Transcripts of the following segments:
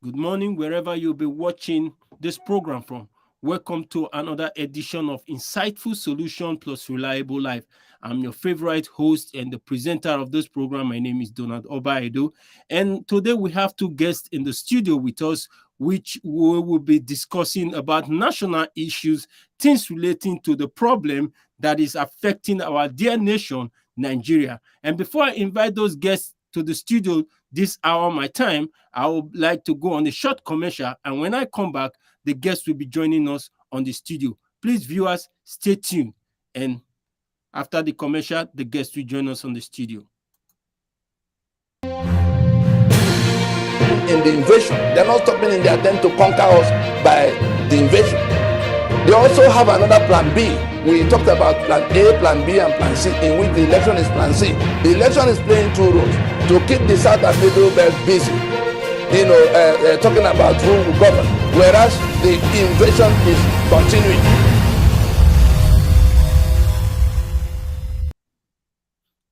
good morning, wherever you'll be watching this program from. Welcome to another edition of Insightful Solution plus Reliable Life. I'm your favorite host and the presenter of this program. My name is Donald Obaedo. And today we have two guests in the studio with us, which we will be discussing about national issues, things relating to the problem that is affecting our dear nation, Nigeria. And before I invite those guests to the studio this hour of my time, I would like to go on a short commercial. And when I come back, the guests will be joining us on the studio. Please, viewers, stay tuned. And after the commercial, the guests will join us on the studio. In the invasion, they're not stopping in their attempt to conquer us by the invasion. They also have another plan B. We talked about plan A, plan B, and plan C, in which the election is plan C. The election is playing two roles: to keep the South and Middle Belt busy, talking about who will govern, whereas the invasion is continuing.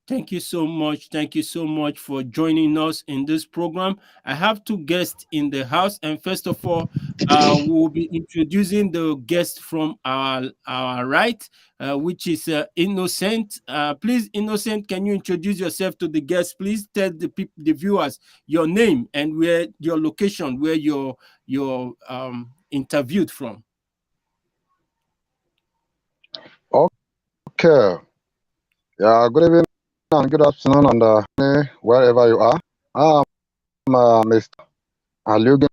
Thank you so much. Thank you so much for joining us in this program. I have two guests in the house, and first of all, we'll be introducing the guest from our right, which is Innocent. Please, Innocent, can you introduce yourself to the guests? Please tell the viewers your name and where your location, where you're interviewed from. Okay. Yeah, good evening and good afternoon, and wherever you are. I'm Mr. Alugan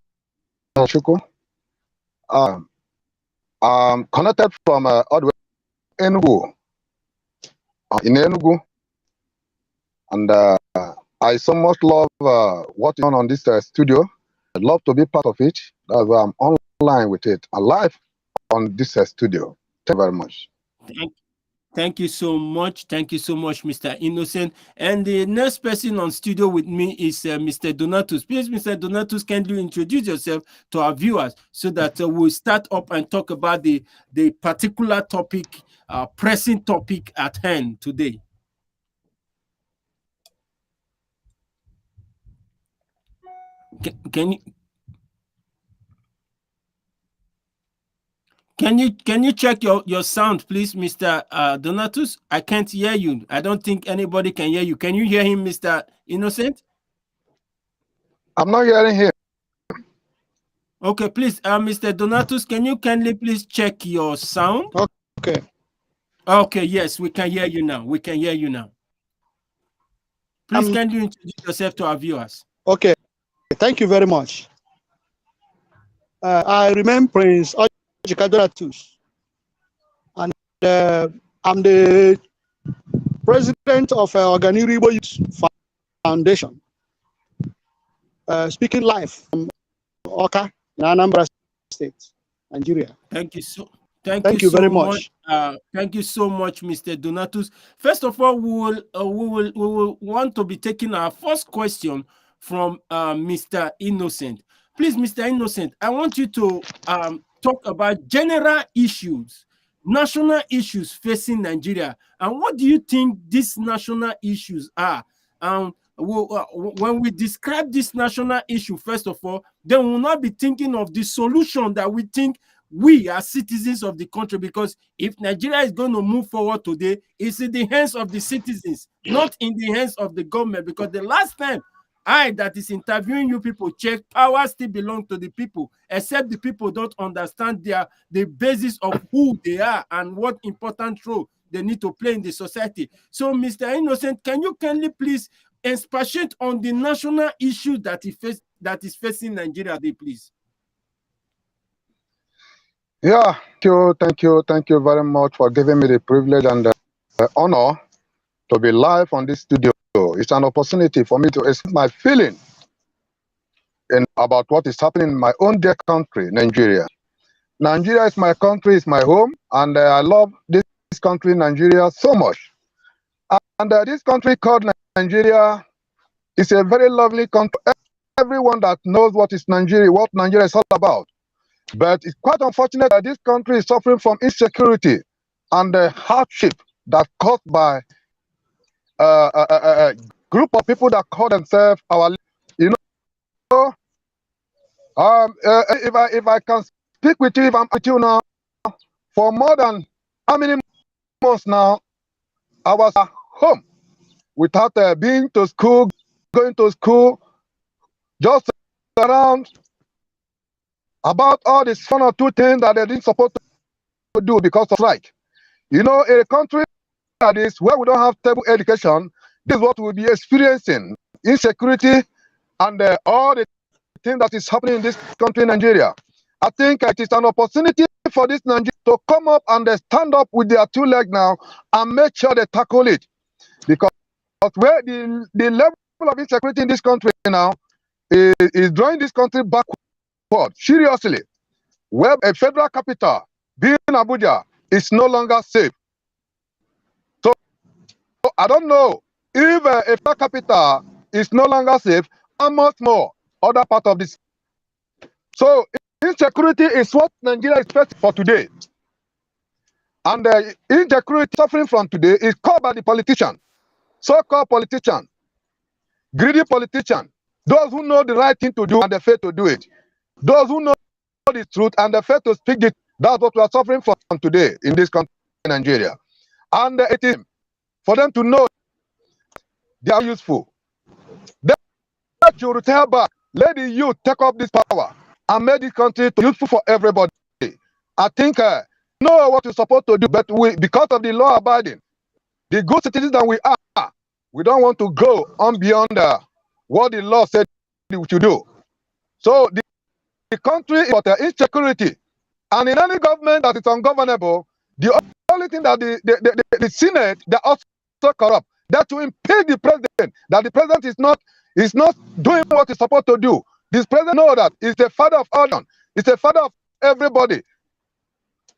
Shuku. I'm connected from all the way Enugu, in Enugu, and I so much love what's on this studio. I'd love to be part of it. That's why I'm online with it, alive on this studio. Thank you very much. Thank you so much. Thank you so much, Mr. Innocent. And the next person on studio with me is Mr. Donatus. Please, Mr. Donatus, can you introduce yourself to our viewers so that we'll start up and talk about the particular topic, pressing topic at hand today. Can you check your sound, please, Mr. Donatus? I can't hear you. I don't think anybody can hear you. Can you hear him, Mr. Innocent? I'm not hearing him. Okay, please, Mr. Donatus, can you kindly please check your sound? Okay. Okay, yes, we can hear you now. We can hear you now. Please, can you introduce yourself to our viewers? Okay, thank you very much. I remain Prince Donatus, and I'm the president of Organiribo Youth Foundation, speaking live from Oka, in Anambra State, Nigeria. Thank you so. Thank you very much. Thank you so much, Mr. Donatus. First of all, we will want to be taking our first question from Mr. Innocent. Please, Mr. Innocent, I want you to talk about general issues, national issues facing Nigeria, and what do you think these national issues are? When we describe this national issue, first of all, then we will not be thinking of the solution that we think we as citizens of the country, because if Nigeria is going to move forward today, it's in the hands of the citizens, not in the hands of the government. Because the last time that is interviewing you people check, power still belongs to the people, except the people don't understand the basis of who they are and what important role they need to play in the society. So, Mr. Innocent, can you kindly please expatiate on the national issue that is facing Nigeria today, please? Yeah, thank you very much for giving me the privilege and the honor to be live on this studio. It's an opportunity for me to express my feeling about what is happening in my own dear country, Nigeria. Nigeria is my country, it's my home, and I love this country, Nigeria, so much. And this country called Nigeria is a very lovely country. Everyone that knows what Nigeria is all about. But it's quite unfortunate that this country is suffering from insecurity and the hardship that's caused by a group of people that call themselves our, If I can speak with you, if I'm with you now, for more than how many months now, I was at home without being to school, going to school, just around about all this 1 or 2 things that they didn't supposed to do because of strike. You know, in a country like this where we don't have stable education, this is what we'll be experiencing: insecurity and all the things that is happening in this country, Nigeria. I think it is an opportunity for this Nigeria to come up and stand up with their 2 legs now and make sure they tackle it, because where the level of insecurity in this country now is drawing this country backward seriously. Where a federal capital, being Abuja, is no longer safe. So I don't know if a federal capital is no longer safe, how much more other part of this. So insecurity is what Nigeria expects for today. And insecurity suffering from today is caused by the politician, so-called politician, greedy politician, those who know the right thing to do and they fail to do it. Those who know the truth and they fail to speak it. That's what we are suffering from today in this country, Nigeria. And it is for them to know they are useful. They should retire back. Let the youth take up this power and make this country useful for everybody. I think know what we're supposed to do, but we, because of the law abiding, the good citizens that we are, we don't want to go on beyond what the law said we should do. So the country is about insecurity, and in any government that is ungovernable, the only thing that the Senate, they also corrupt. That to impeach the president, that the president is not doing what he's supposed to do. This president know that he's the father of all, he's the father of everybody.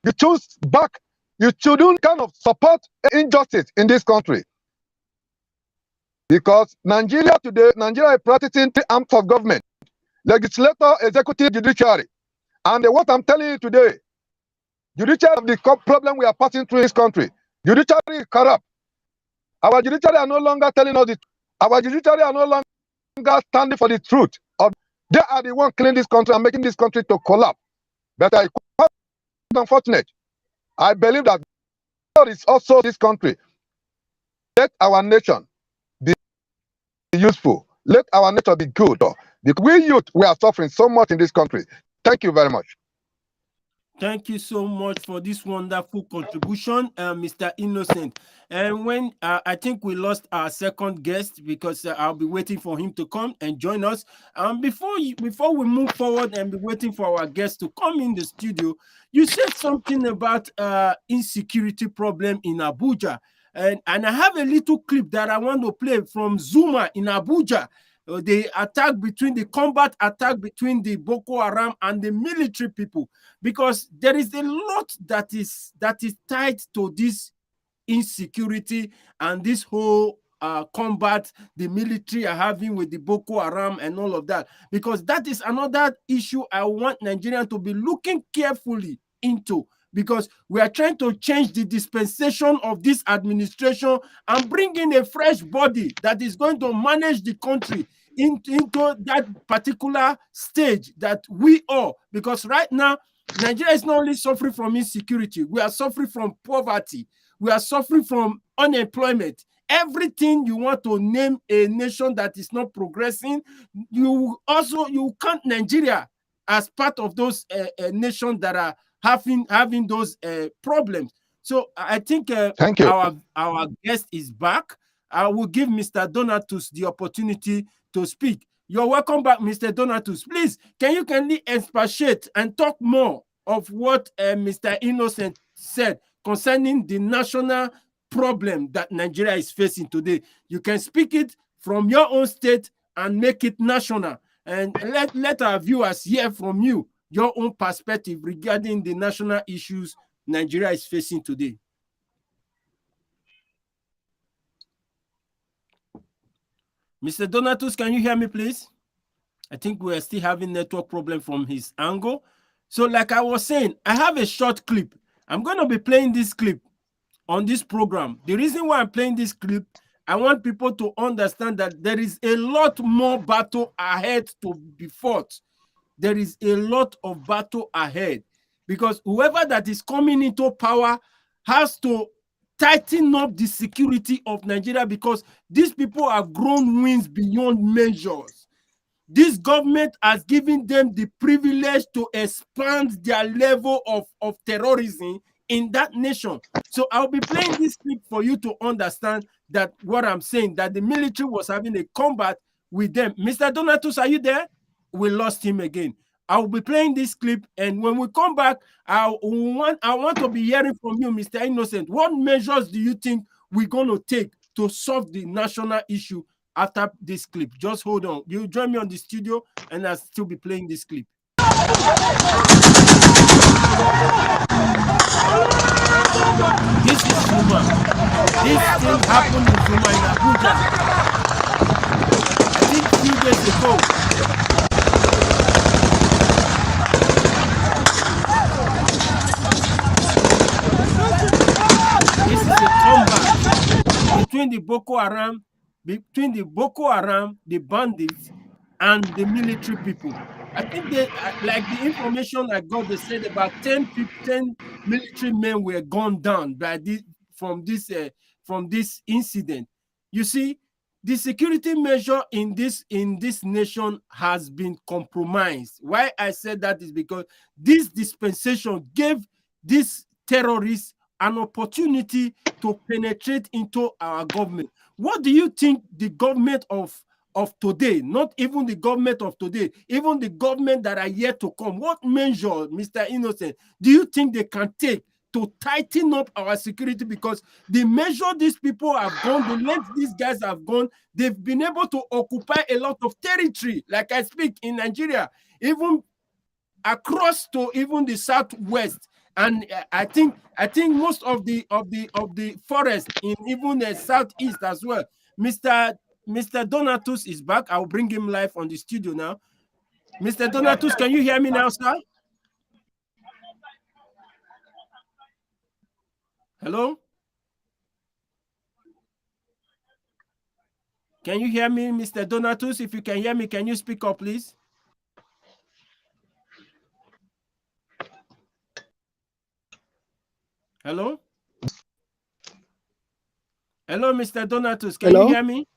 You choose back, you shouldn't kind of support injustice in this country. Because Nigeria today, Nigeria is practicing 3 arms of government: legislature, executive, judiciary. And what I'm telling you today, judiciary of the problem we are passing through this country. Judiciary is corrupt. Our judiciary are no longer telling us the truth. Our judiciary are no longer standing for the truth. They are the ones killing this country and making this country to collapse. But I quite unfortunate. I believe that God is also this country. Let our nation be useful. Let our nation be good. Because we youth, we are suffering so much in this country. Thank you very much. Thank you so much for this wonderful contribution, Mr. Innocent. And when I think we lost our second guest, because I'll be waiting for him to come and join us. Before we move forward and be waiting for our guest to come in the studio, you said something about insecurity problem in Abuja. And I have a little clip that I want to play from Zuma in Abuja. The combat attack between the Boko Haram and the military people, because there is a lot that is tied to this insecurity and this whole combat the military are having with the Boko Haram and all of that, because that is another issue I want Nigerians to be looking carefully into, because we are trying to change the dispensation of this administration and bring in a fresh body that is going to manage the country into that particular stage that we are. Because right now, Nigeria is not only suffering from insecurity, we are suffering from poverty, we are suffering from unemployment. Everything you want to name a nation that is not progressing, you count Nigeria as part of those nations that are having those problems. So I think Thank you. Our guest is back. I will give Mr. Donatus the opportunity to speak. You're welcome back, Mr. Donatus. Please, can you kindly expatiate and talk more of what Mr. Innocent said concerning the national problem that Nigeria is facing today? You can speak it from your own state and make it national. And let our viewers hear from you your own perspective regarding the national issues Nigeria is facing today. Mr. Donatus, can you hear me, please? I think we are still having network problem from his angle. So like I was saying, I have a short clip. I'm going to be playing this clip on this program. The reason why I'm playing this clip, I want people to understand that there is a lot more battle ahead to be fought. there is a lot of battle ahead, because whoever that is coming into power has to tighten up the security of Nigeria, because these people have grown wings beyond measures. This government has given them the privilege to expand their level of terrorism in that nation. So I'll be playing this clip for you to understand that what I'm saying, that the military was having a combat with them. Mr. Donatus, are you there? We lost him again. I will be playing this clip, and when we come back, I want to be hearing from you, Mr. Innocent. What measures do you think we're going to take to solve the national issue after this clip? Just hold on. You join me on the studio, and I'll still be playing this clip. This is Zuma. This thing happened in Zuma in Abuja, I think 2 days ago. This is a combat between the Boko Haram, the bandits, and the military people. I think they, like the information I got, they said about 10 military men were gone down by from this incident. You see, the security measure in this nation has been compromised. Why I said that is because this dispensation gave these terrorists an opportunity to penetrate into our government. What do you think the government of today, not even the government of today, even the government that are yet to come, what measure, Mr. Innocent, do you think they can take to tighten up our security? Because the measure these people have gone, the length these guys have gone, they've been able to occupy a lot of territory, like I speak, in Nigeria, even across to even the southwest. And I think most of the forest in even the southeast as well. Mr. Donatus is back. I'll bring him live on the studio now. Mr. Donatus, can you hear me now, sir? Hello? Can you hear me, Mr. Donatus? If you can hear me, can you speak up, please? Hello? Hello, Mr. Donatus. Can you hear me?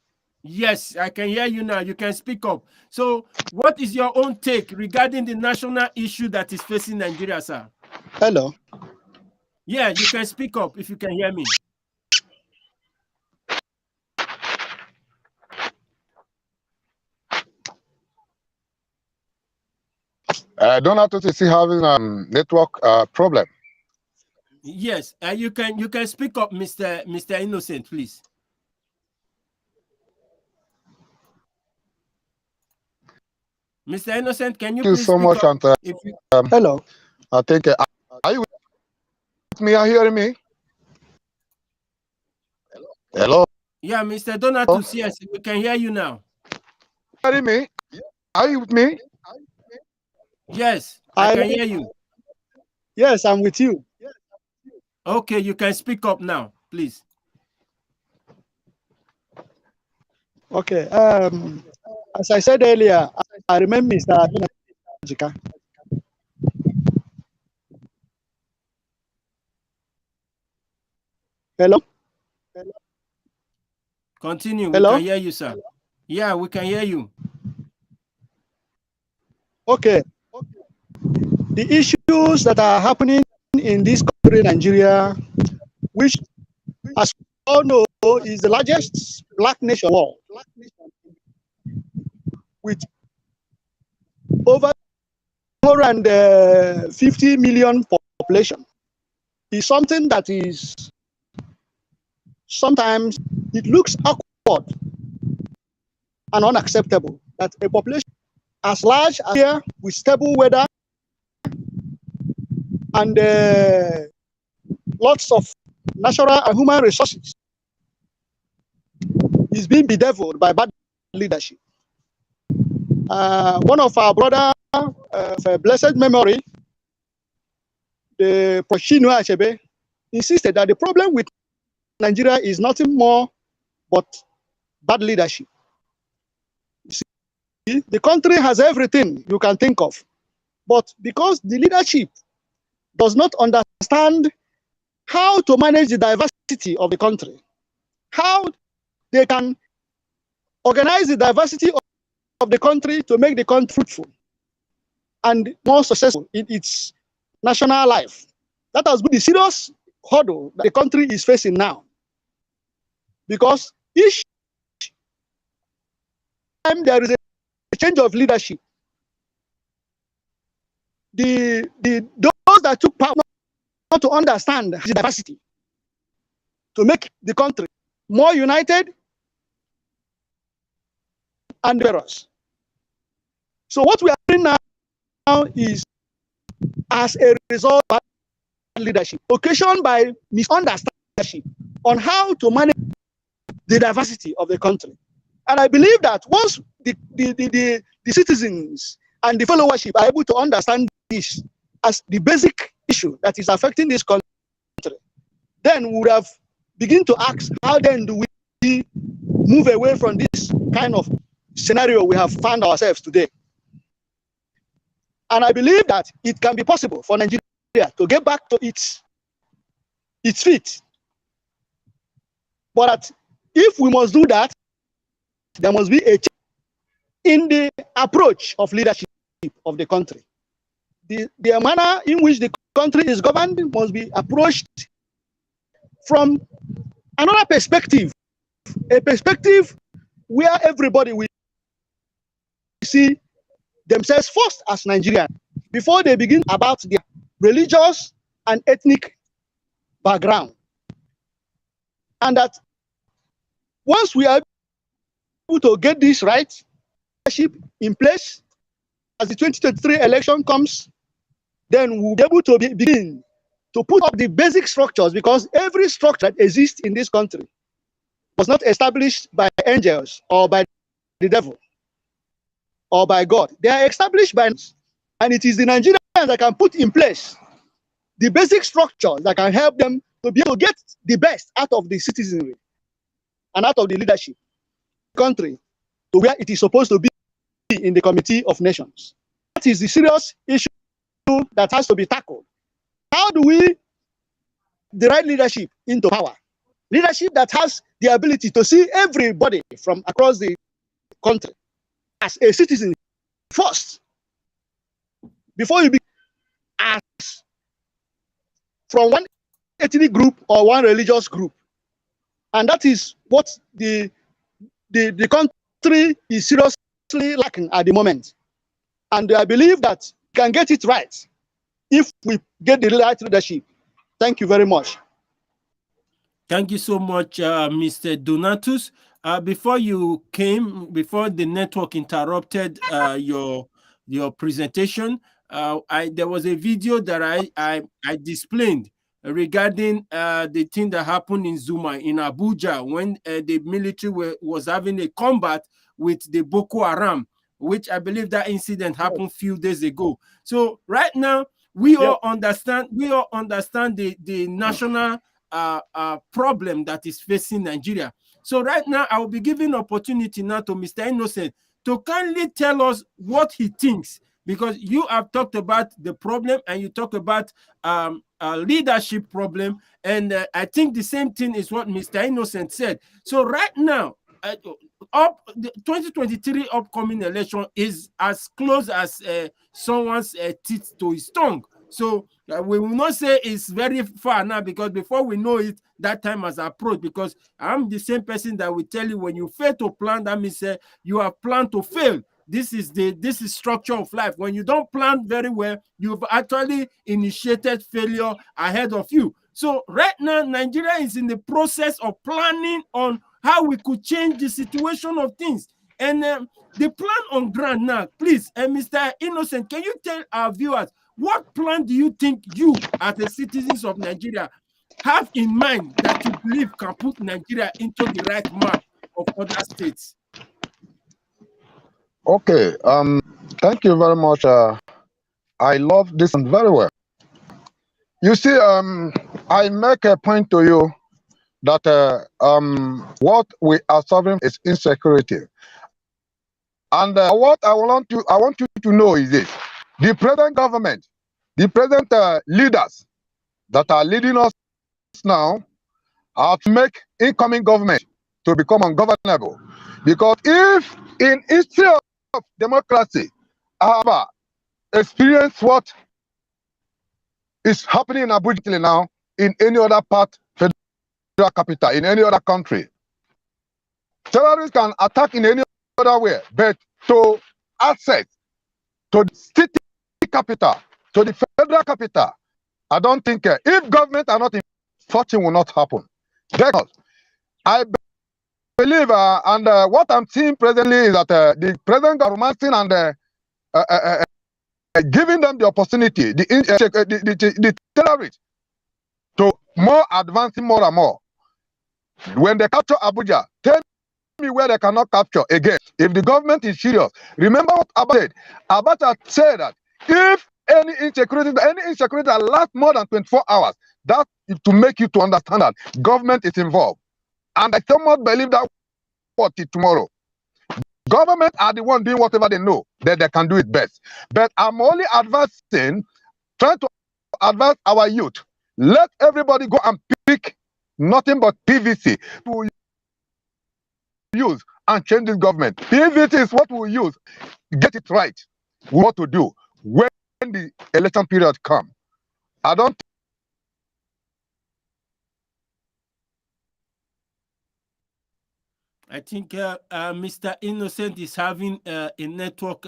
Yes, I can hear you now. You can speak up. So what is your own take regarding the national issue that is facing Nigeria, sir? Hello. Yeah, you can speak up if you can hear me. Donatus is having a network problem. Yes, you can speak up, Mr. Innocent, please. Mr. Innocent, can you please so speak much, up? and Hello. I think are you with me? Are you hearing me? Hello. Yeah, Mr. Donatus, yes, we can hear you now. Hearing me? Are you with me? Yes, I can hear you. Yes, I'm with you. Okay, you can speak up now, please. Okay. As I said earlier, I remember Mr. Jika. Hello? Continue. Hello? We can hear you, sir. Yeah, we can hear you. Okay. The issues that are happening in this country, Nigeria, which, as we all know, is the largest black nation in the world, with over 450 million population, is something that is sometimes it looks awkward and unacceptable that a population as large as here with stable weather and lots of natural and human resources is being bedeviled by bad leadership. One of our brother of blessed memory, the Pochino Achebe, insisted that the problem with Nigeria is nothing more but bad leadership. You see, the country has everything you can think of. But because the leadership does not understand how to manage the diversity of the country, how they can organize the diversity of the country to make the country fruitful and more successful in its national life. That has been the serious hurdle that the country is facing now. Because each time there is a change of leadership, those that took power not to understand the diversity, to make the country more united and diverse. So what we are doing now is, as a result of leadership, occasioned by misunderstanding leadership on how to manage the diversity of the country. And I believe that once the citizens and the followership are able to understand this as the basic issue that is affecting this country, then we would have begin to ask, how then do we move away from this kind of scenario we have found ourselves today? And I believe that it can be possible for Nigeria to get back to its feet. But if we must do that, there must be a change in the approach of leadership of the country. The manner in which the country is governed must be approached from another perspective, a perspective where everybody will see themselves first as Nigerian before they begin about their religious and ethnic background. And that once we are able to get this right, leadership in place, as the 2023 election comes, then we'll be able to begin to put up the basic structures, because every structure that exists in this country was not established by angels or by the devil or by God. They are established by us, and it is the Nigerians that can put in place the basic structures that can help them to be able to get the best out of the citizenry and out of the leadership country to where it is supposed to be in the Committee of Nations. That is the serious issue that has to be tackled. How do we the right leadership into power? Leadership that has the ability to see everybody from across the country as a citizen first, before you be as from one ethnic group or one religious group. And that is what the country is seriously lacking at the moment. And I believe that we can get it right if we get the right leadership. Thank you very much. Thank you so much, Mr. Donatus. Before you came, before the network interrupted your presentation, there was a video that I displayed regarding the thing that happened in Zuma, in Abuja, when the military was having a combat with the Boko Haram, which I believe that incident happened a few days ago. So right now, we all understand the national problem that is facing Nigeria. So right now, I will be giving opportunity now to Mr. Innocent to kindly tell us what he thinks, because you have talked about the problem and you talk about leadership problem, and I think the same thing is what Mr. Innocent said. So right now, the 2023 upcoming election is as close as someone's teeth to his tongue. So we will not say it's very far now, because before we know it, that time has approached. Because I'm the same person that will tell you, when you fail to plan, that means you have planned to fail. This is structure of life. When you don't plan very well, you've actually initiated failure ahead of you. So right now, Nigeria is in the process of planning on how we could change the situation of things. And the plan on ground now, please, Mr. Innocent, can you tell our viewers, what plan do you think you, as the citizens of Nigeria, have in mind that you believe can put Nigeria into the right map of other states? Okay, thank you very much. I love this one very well. You see, I make a point to you that what we are suffering is insecurity. And what I want you to know is this: the present government, the present leaders that are leading us now are to make incoming government to become ungovernable. Because if in history of democracy, I have experienced what is happening in Abuja now, in any other part, federal capital, in any other country, terrorists can attack in any other way, but to access to the city capital, to the federal capital, I don't think if government are not in, such will not happen. Because I believe, and what I'm seeing presently is that the president are romancing and giving them the opportunity, the terrorists, to more advancing more and more. When they capture Abuja, tell me where they cannot capture again. If the government is serious, remember what Abacha said. Abacha said that if any insecurity that lasts more than 24 hours, that is to make you to understand that government is involved. And I somewhat believe that what tomorrow. Government are the one doing whatever they know that they can do it best. But I'm only advancing, trying to advance our youth. Let everybody go and pick nothing but PVC to use and change this government. PVC is what we use. Get it right. What to do when the election period comes. I don't. I think Mr. Innocent is having a network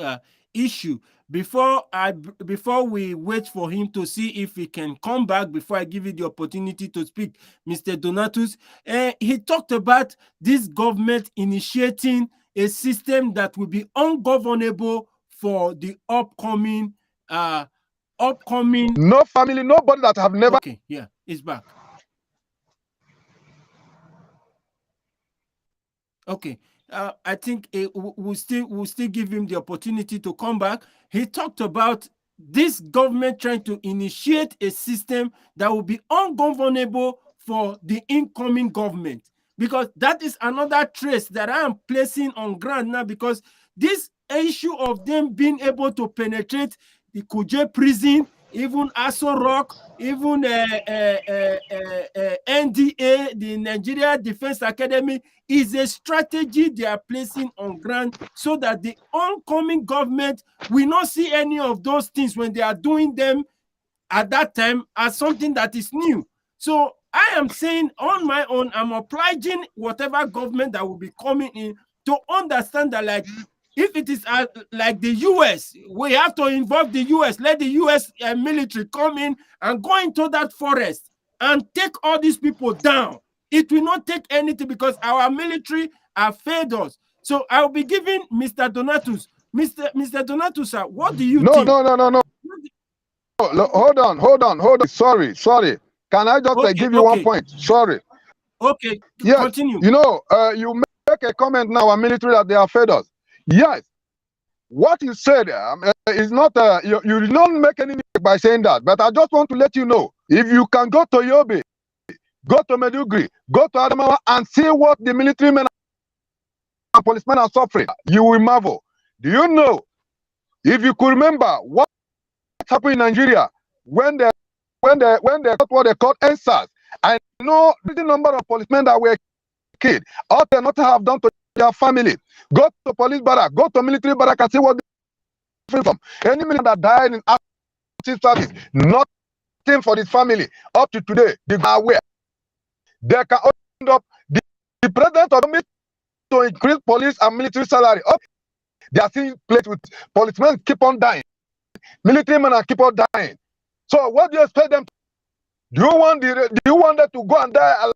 issue. Before we wait for him to see if he can come back, before I give you the opportunity to speak, Mr. Donatus, he talked about this government initiating a system that will be ungovernable for the upcoming. No family, nobody that have never. Okay, yeah, it's back. Okay, I think we'll still give him the opportunity to come back. He talked about this government trying to initiate a system that will be ungovernable for the incoming government, because that is another trace that I am placing on ground now, because this issue of them being able to penetrate the Kuje prison, even Aso Rock, even NDA, the Nigeria Defense Academy, is a strategy they are placing on ground so that the oncoming government will not see any of those things when they are doing them at that time as something that is new. So I am saying on my own, I'm obliging whatever government that will be coming in to understand that, like, if it is like the US, we have to involve the US, let the US military come in and go into that forest and take all these people down. It will not take anything because our military have failed us. So I'll be giving Mr. Donatus. Mr. Donatus, sir, what do you think? No. Hold on. Sorry. Can I just give you one point? Sorry. Okay, yes. Continue. You know, you make a comment now, our military, that they have failed us. Yes. What you said is not, you did not make any mistake by saying that, but I just want to let you know, if you can go to Yobe, go to Meduguri, go to Adamawa and see what the military men and policemen are suffering, you will marvel. Do you know, if you could remember what happened in Nigeria when they got what they called NSAS, I know the number of policemen that were killed, ought they not have done to their family. Go to police barrack, go to military barrack and see what they from. Any military that died in active service, nothing for this family. Up to today, they are aware. They can end up the president of the to increase police and military salary. Up, they are still placed with policemen keep on dying. Military men are keep on dying. So what do you expect them to do? You want them to go and die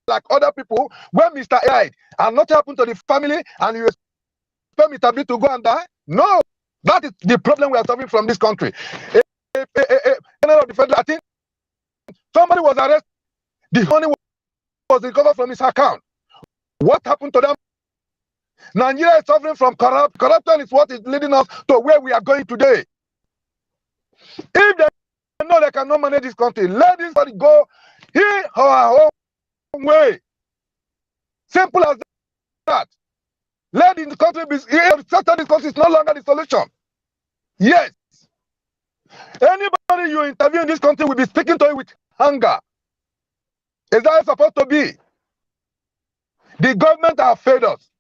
like other people when Mr. A died and nothing happened to the family, and you expect Mr. B to go and die? No, that is the problem we are suffering from this country. I think somebody was arrested. The money was recovered from his account. What happened to them? Nigeria is suffering from corruption. Is what is leading us to where we are going today. If they know they cannot manage this country, let this body go here our own way. Simple as that. Let the country be here. This country is no longer the solution. Yes, Anybody you interview in this country will be speaking to you with hunger. Is that supposed to be? The government have failed us.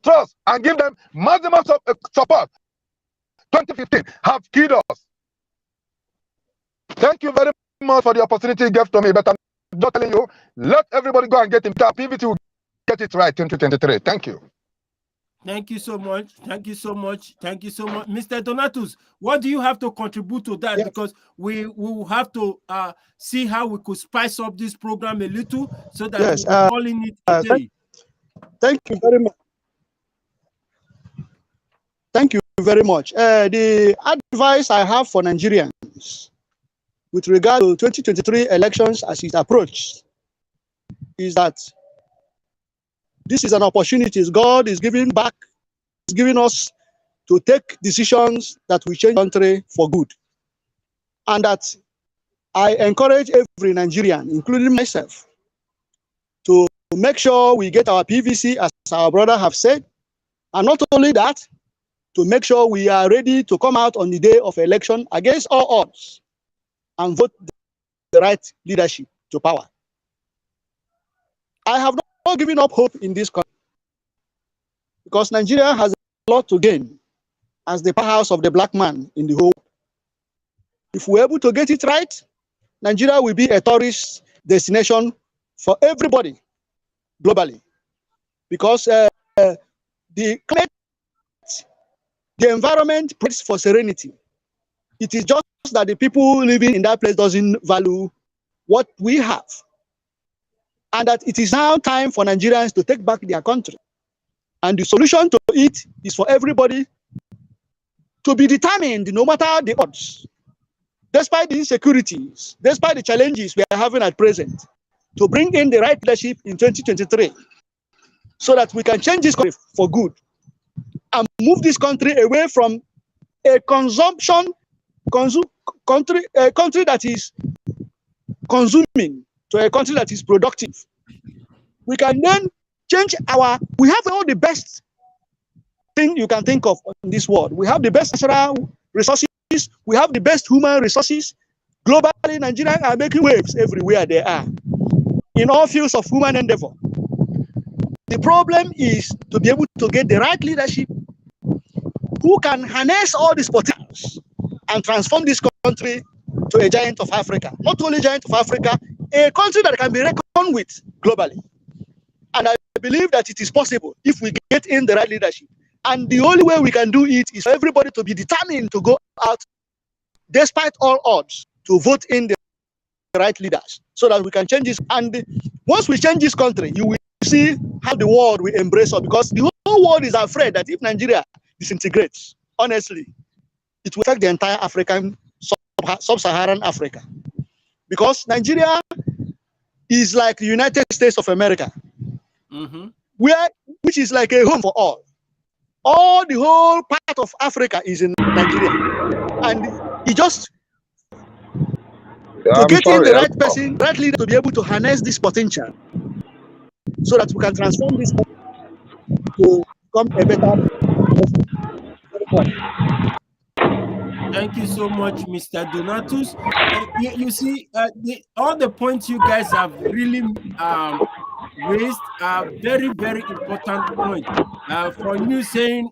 Trust and give them maximum support. 2015 have killed us. Thank you very much for the opportunity you gave to me. But I'm just telling you, let everybody go and get him. PVT will get it right in 2023. Thank you. Thank you so much. Thank you so much. Thank you so much. Mr. Donatus, what do you have to contribute to that? Yes. Because we will have to see how we could spice up this program a little so that Yes, we're all in it today. Thank you very much. Thank you very much. The advice I have for Nigerians with regard to 2023 elections as it approaches is that this is an opportunity God is giving back, is giving us to take decisions that will change the country for good. And that I encourage every Nigerian, including myself, to make sure we get our PVC, as our brother have said, and not only that, to make sure we are ready to come out on the day of election against all odds and vote the right leadership to power. I have not given up hope in this country because Nigeria has a lot to gain as the powerhouse of the black man in the whole world. If we're able to get it right, Nigeria will be a tourist destination for everybody globally, because the climate, the environment prays for serenity. It is just that the people living in that place doesn't value what we have. And that it is now time for Nigerians to take back their country. And the solution to it is for everybody to be determined, no matter the odds, despite the insecurities, despite the challenges we are having at present, to bring in the right leadership in 2023 so that we can change this country for good and move this country away from a country that is consuming to a country that is productive. We can then change we have all the best thing you can think of in this world. We have the best natural resources, we have the best human resources. Globally, Nigerians are making waves everywhere they are, in all fields of human endeavor. The problem is to be able to get the right leadership who can harness all these potentials and transform this country to a giant of Africa. Not only giant of Africa, a country that can be reckoned with globally. And I believe that it is possible if we get in the right leadership. And the only way we can do it is for everybody to be determined to go out, despite all odds, to vote in the right leaders so that we can change this. And once we change this country, you will see how the world will embrace us, because the whole world is afraid that if Nigeria disintegrates, honestly, it will affect the entire African, sub-Saharan Africa. Because Nigeria is like the United States of America, which is like a home for all. All the whole part of Africa is in Nigeria. And it just to get in the right person, right leader to be able to harness this potential so that we can transform this country to become a better. Thank you so much, Mr. Donatus. You see, all the points you guys have really raised are very, very important points. For you saying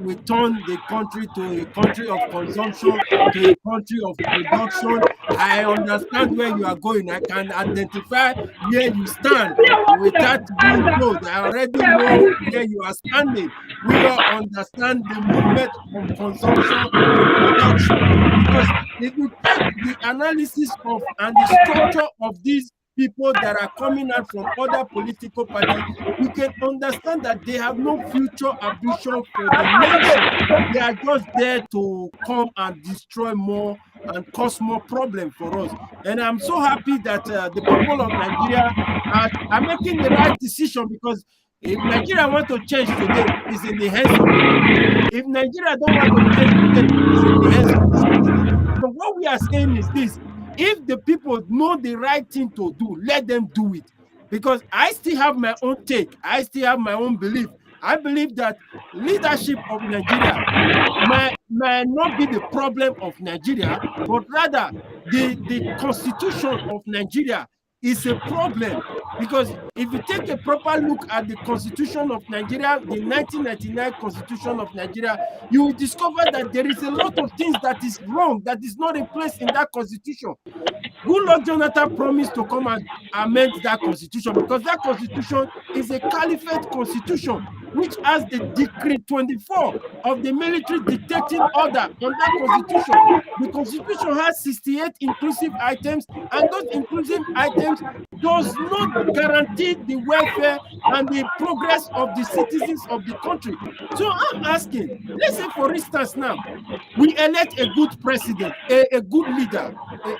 we turn the country to a country of consumption, to a country of production, I understand where you are going. I can identify where you stand without being told. I already know where you are standing. We all understand the movement from consumption to production. Because if you take the analysis of and the structure of these people that are coming out from other political parties, you can understand that they have no future ambition for the nation. They are just there to come and destroy more and cause more problem for us. And I'm so happy that the people of Nigeria are making the right decision, because if Nigeria want to change today, it's in the hands of people. If Nigeria don't want to change today, it's in the hands of people. But what we are saying is this: if the people know the right thing to do, let them do it. Because I still have my own take. I still have my own belief I believe that leadership of Nigeria may not be the problem of Nigeria, but rather the constitution of Nigeria is a problem. Because if you take a proper look at the constitution of Nigeria, the 1999 constitution of Nigeria, you will discover that there is a lot of things that is wrong, that is not in place in that constitution. Goodluck Jonathan promised to come and amend that constitution, because that constitution is a caliphate constitution, which has the Decree 24 of the military dictating order on that constitution. The constitution has 68 inclusive items, and those inclusive items does not guarantee the welfare and the progress of the citizens of the country. So I'm asking, let's say for instance now, we elect a good president, a good leader,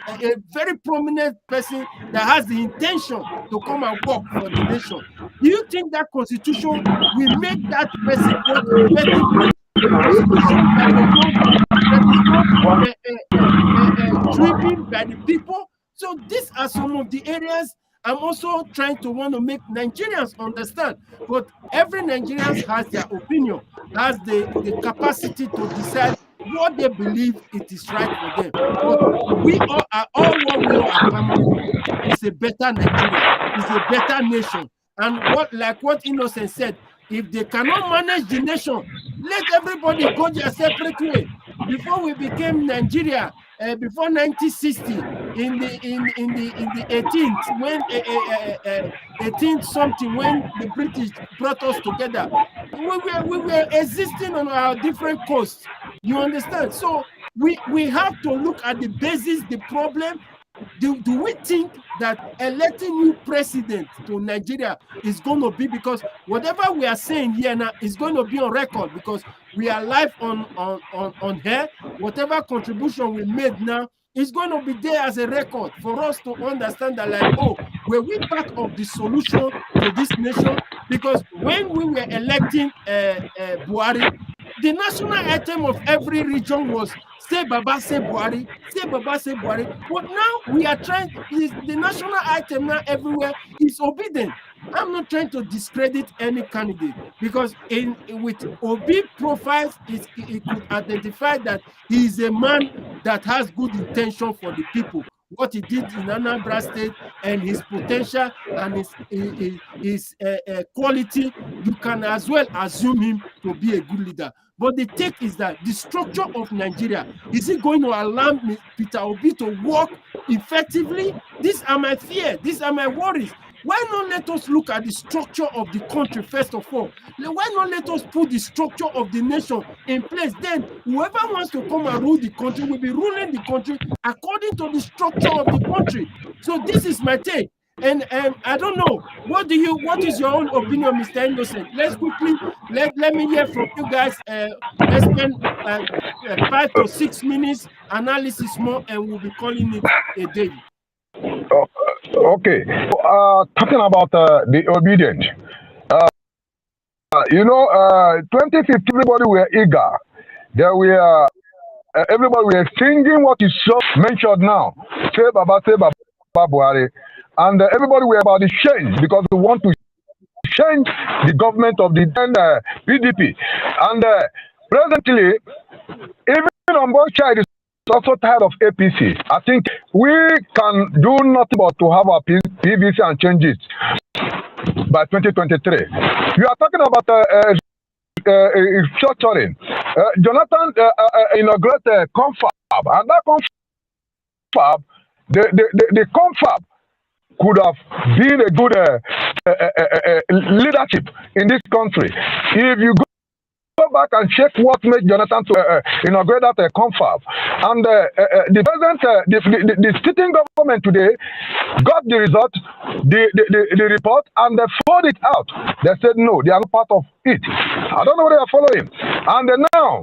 a very prominent person that has the intention to come and work for the nation. Do you think that constitution will make that person work effectively? Driven by the people? So these are some of the areas I'm also trying to want to make Nigerians understand. But every Nigerian has their opinion, has the capacity to decide what they believe it is right for them. But we all are all what we are. It's a better Nigeria. It's a better nation. And what Innocent said, if they cannot manage the nation, let everybody go their separate way. Before we became Nigeria, before 1960, in the 18th, when 18th something, when the British brought us together, we were existing on our different coasts. You understand? So we have to look at the basis, the problem. Do we think that electing new president to Nigeria is going to be, because whatever we are saying here now is going to be on record, because we are live on here. Whatever contribution we made now is going to be there as a record for us to understand that, like, oh, were we part of the solution to this nation? Because when we were electing Buhari, the national anthem of every region was "Say Baba, say Buhari, say Baba, say Buhari." But now we are trying, the national anthem now everywhere is obedient. I'm not trying to discredit any candidate, because with Obi profiles, it could identify that he is a man that has good intention for the people. What he did in Anambra State and his potential and his quality, you can as well assume him to be a good leader. But the take is that the structure of Nigeria, is it going to allow Peter Obi to work effectively? These are my fears. These are my worries. Why not let us look at the structure of the country first of all? Why not let us put the structure of the nation in place? Then whoever wants to come and rule the country will be ruling the country according to the structure of the country. So this is my take. And I don't know, what is your own opinion, Mr. Innocent? Let's quickly let me hear from you guys. Let's spend 5 to 6 minutes analysis more, and we'll be calling it a day. Okay. Talking about the obedient, 2015, everybody were eager. There were everybody were singing what is so mentioned now. Say Baba Buhari. And everybody were about the change, because we want to change the government of the PDP. And presently, even on both sides, is also tired of APC. I think we can do nothing but to have our PVC and change it by 2023. You are talking about structuring. Jonathan inaugurated confab, and that confab, the confab could have been a good leadership in this country. If you go back and check what made Jonathan to inaugurate that confab, and the present, the sitting government today got the result, the report, and they followed it out. They said no, they are not part of it. I don't know what they are following. And now,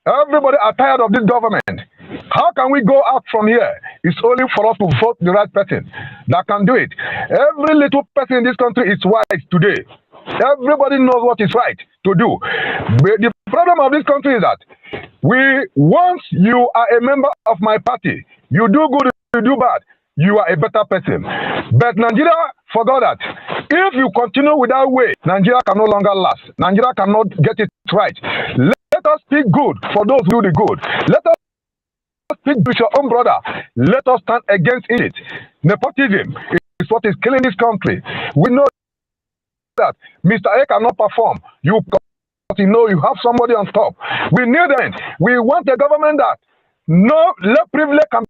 everybody are tired of this government. How can we go out from here? It's only for us to vote the right person that can do it. Every little person in this country is wise today. Everybody knows what is right to do. But the problem of this country is that once you are a member of my party, you do good, you do bad, you are a better person. But Nigeria forgot that. If you continue with that way, Nigeria can no longer last. Nigeria cannot get it right. Let us speak good for those who do the good. Let us speak with your own brother. Let us stand against it. Nepotism is what is killing this country. We know that Mr. A cannot perform. You know you have somebody on top. We need them. We want a government that no less privilege can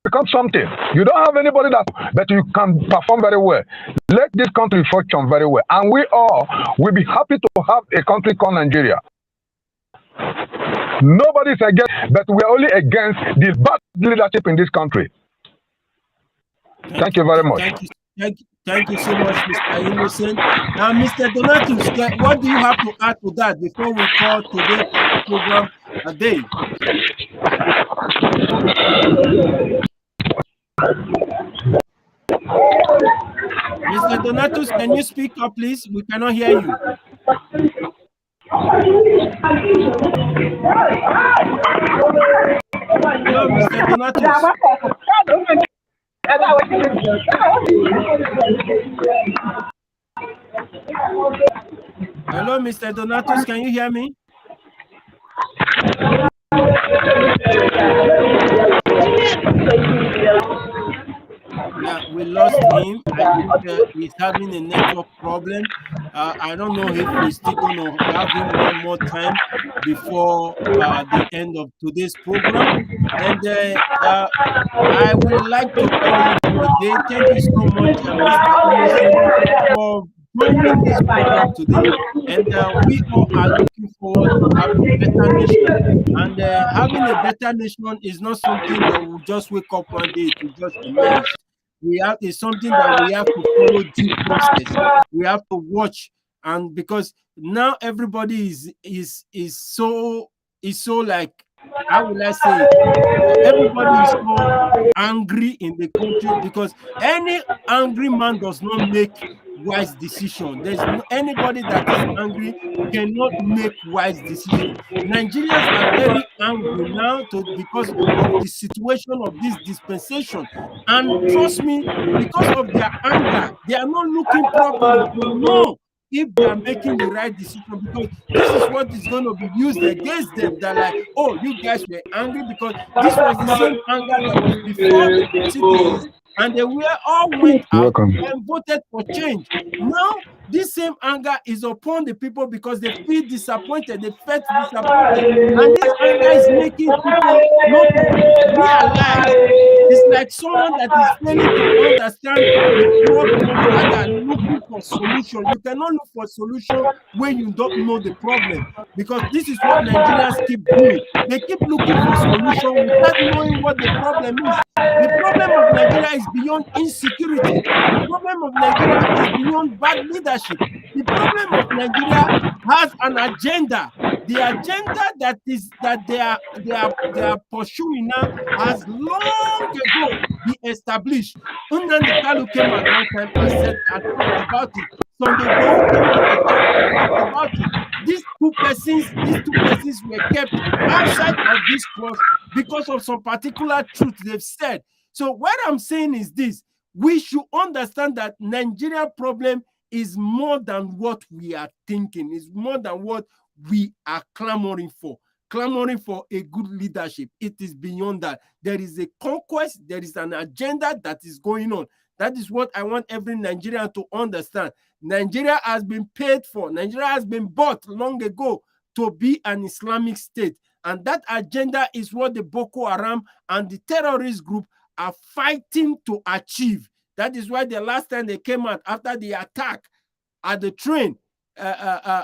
become something. You don't have anybody that, but you can perform very well. Let this country function very well, and we all will be happy to have a country called Nigeria. Nobody's against, but we're only against the bad leadership in this country. Thank you very much. Thank you so much, Mr. Innocent. Now, Mr. Donatus, what do you have to add to that before we call today's program a day? Mr. Donatus, can you speak up, please? We cannot hear you. Hello, Mr. Donatus. Hello, Mr. Donatus, can you hear me? Yeah, we lost him. I think he's having a network problem. I don't know if we're still going to have him one more time before the end of today's program. And I would like to call you today. Thank you so much, Mr. for joining this program today. And we all are looking forward to having a better nation. And having a better nation is not something that will just wake up one day to just emerge. It's something that we have to follow due process. We have to watch, and because now everybody is so like, how will I say it? Everybody is so angry in the country because any angry man does not make wise decision. There's no, anybody that is angry cannot make wise decision. Nigerians are very angry now because of the situation of this dispensation, and trust me, because of their anger, they are not looking properly to know if they are making the right decision, because this is what is going to be used against them. They're like, oh, you guys were angry because this was the same anger that was before the citizens, and they were all went out and voted for change. Now, this same anger is upon the people because they feel disappointed, they felt disappointed, and this anger is making people not to realize. It's like someone that is failing to understand the problem and looking for solution. You cannot look for solution when you don't know the problem, because this is what Nigerians keep doing. They keep looking for solution without knowing what the problem is. The problem of Nigeria is beyond insecurity. The problem of Nigeria is beyond bad leadership. The problem of Nigeria has an agenda. The agenda that they are pursuing now has long ago been established. Nnamdi Kanu came at one time and said and talked about it. Sunday Igboho came out and talked about it. These two persons were kept outside of this course because of some particular truth they've said. So what I'm saying is this: we should understand that Nigeria problem is more than what we are thinking. It's more than what we are clamoring for a good leadership. It is beyond that. There is a conquest, there is an agenda that is going on. That is what I want every Nigerian to understand. Nigeria has been paid for. Nigeria has been bought long ago to be an Islamic state. And that agenda is what the Boko Haram and the terrorist group are fighting to achieve. That is why the last time they came out after the attack at the train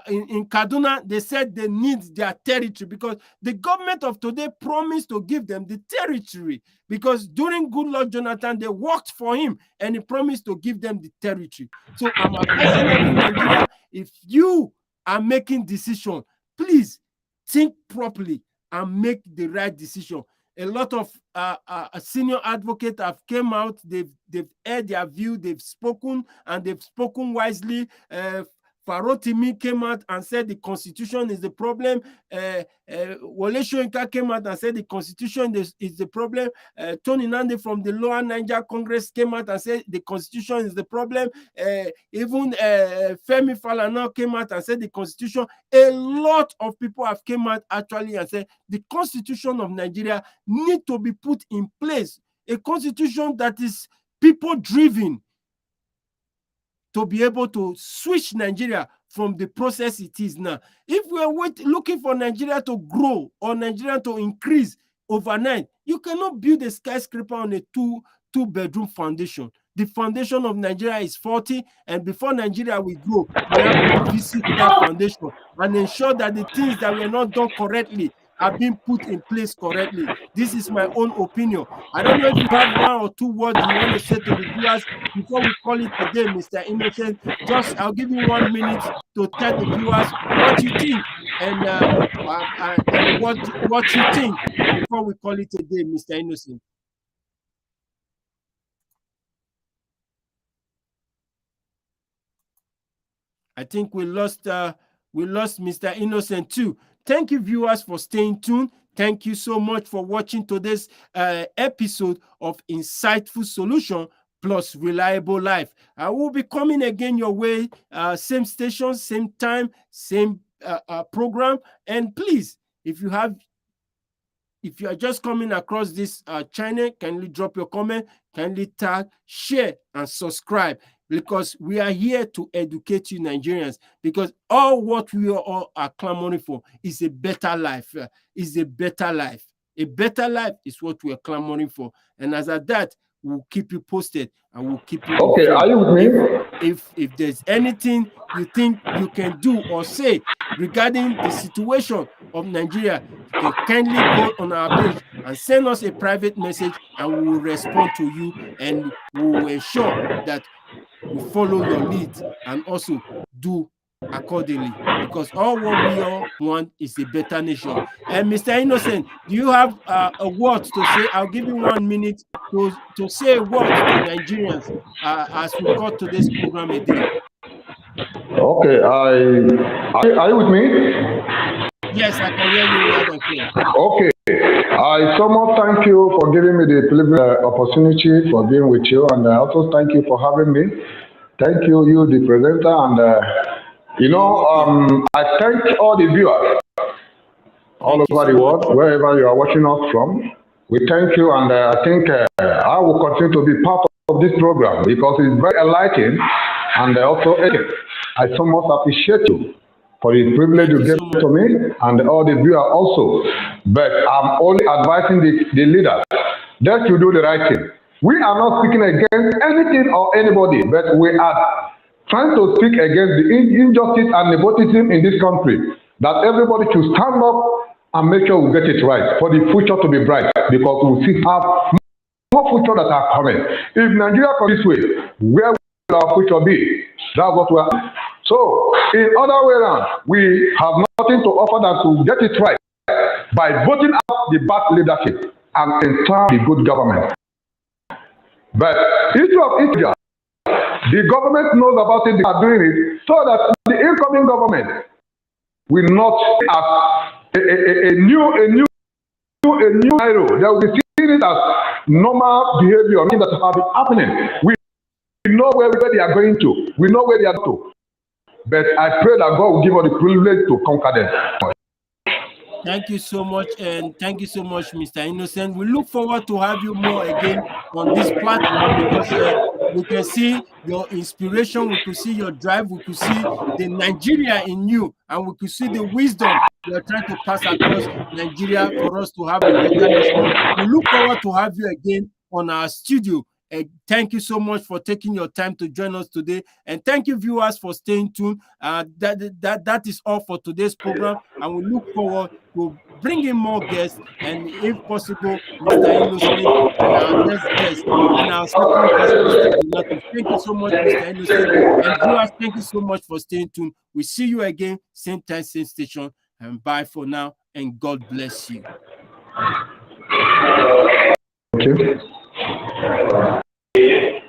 in Kaduna, they said they need their territory because the government of today promised to give them the territory, because during Goodluck Jonathan, they worked for him and he promised to give them the territory. So I'm advising every Nigerian, if you are making decision, please think properly and make the right decision. A lot of senior advocates have come out, they've aired their view, they've spoken, and they've spoken wisely. Farotimi came out and said the constitution is the problem. Wole Soyinka came out and said the constitution is the problem. Tony Nandi from the Lower Niger Congress came out and said the constitution is the problem. Even Femi Falana came out and said the constitution. A lot of people have came out actually and said the constitution of Nigeria need to be put in place. A constitution that is people-driven, to be able to switch Nigeria from the process it is now. If we are looking for Nigeria to grow or Nigeria to increase overnight, you cannot build a skyscraper on a two-bedroom foundation. The foundation of Nigeria is 40, and before Nigeria will grow, we have to visit that foundation and ensure that the things that were not done correctly are being put in place correctly. This is my own opinion. I don't know if you have 1 or 2 words you want to say to the viewers before we call it a day, Mr. Innocent. Just, I'll give you 1 minute to tell the viewers what you think and what you think before we call it a day, Mr. Innocent. I think we lost Mr. Innocent too. Thank you, viewers, for staying tuned. Thank you so much for watching today's episode of Insightful Solution plus Reliable Life. I will be coming again your way, same station, same time, same program. And please, if you are just coming across this channel, kindly drop your comment, kindly tag, share, and subscribe, because we are here to educate you Nigerians, because all what we all are clamoring for is a better life, is a better life. A better life is what we are clamoring for. And as at that, we'll keep you posted and we'll keep you okay informed. Are you with me? If there's anything you think you can do or say regarding the situation of Nigeria, you can kindly go on our page and send us a private message, and we will respond to you, and we will ensure that we follow your lead and also do accordingly, because all what we all want is a better nation. And Mr. Innocent, do you have a word to say? I'll give you 1 minute to say a word to Nigerians as we call today's program a day. Okay, are you with me? Yes, I can hear you loud and clear. Okay, I so much thank you for giving me the opportunity for being with you, and I also thank you for having me. Thank you, the presenter, and I thank all the viewers all over the world, wherever you are watching us from. We thank you, and I think I will continue to be part of this program because it's very enlightening, and also I so much appreciate you for the privilege you gave to me and all the viewers also. But I'm only advising the leaders that you do the right thing. We are not speaking against anything or anybody, but we are trying to speak against the injustice and nepotism in this country, that everybody should stand up and make sure we get it right for the future to be bright, because we still have more future that are coming. If Nigeria comes this way, where will our future be? That's what we are. So, in other way around, we have nothing to offer than to get it right by voting out the bad leadership and install the good government. But issue of India, the government knows about it, they are doing it, so that the incoming government will not as a new hero. They will be seeing it as normal behavior that have been happening. We know where they are going to. We know where they are to. But I pray that God will give us the privilege to conquer them. Thank you so much, and thank you so much, Mr. Innocent. We look forward to have you more again on this platform, because we can see your inspiration, we could see your drive, we could see the Nigeria in you, and we could see the wisdom you are trying to pass across Nigeria for us to have a better nation. We look forward to have you again on our studio. Thank you so much for taking your time to join us today, and thank you, viewers, for staying tuned. That is all for today's program, and we look forward to bringing more guests, and if possible, Mr. Innocent, our next guest, and our second guest, Mr. Donatus. Thank you so much, Mr. Innocent, and viewers, thank you so much for staying tuned. We see you again, same time, same station, and bye for now, and God bless you. Thank you.